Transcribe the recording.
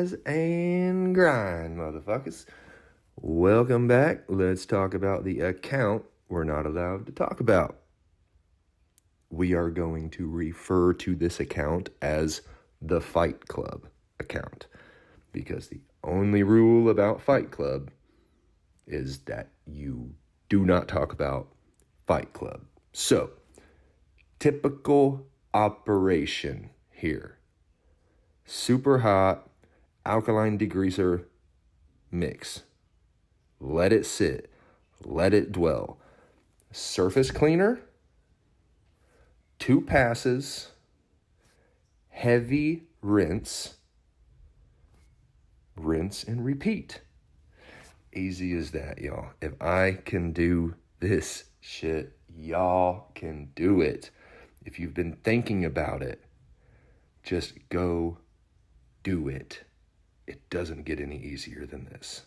Rise and grind, motherfuckers. Welcome back. Let's talk about the account we're not allowed to talk about. We are going to refer to this account as the Fight Club account because the only rule about Fight Club is that you do not talk about Fight Club. So, typical operation here. Super hot alkaline degreaser mix. Let it sit. Let it dwell. Surface cleaner. 2 passes. Heavy rinse. Rinse and repeat. Easy as that, y'all. If I can do this shit, y'all can do it. If you've been thinking about it, just go do it. It doesn't get any easier than this.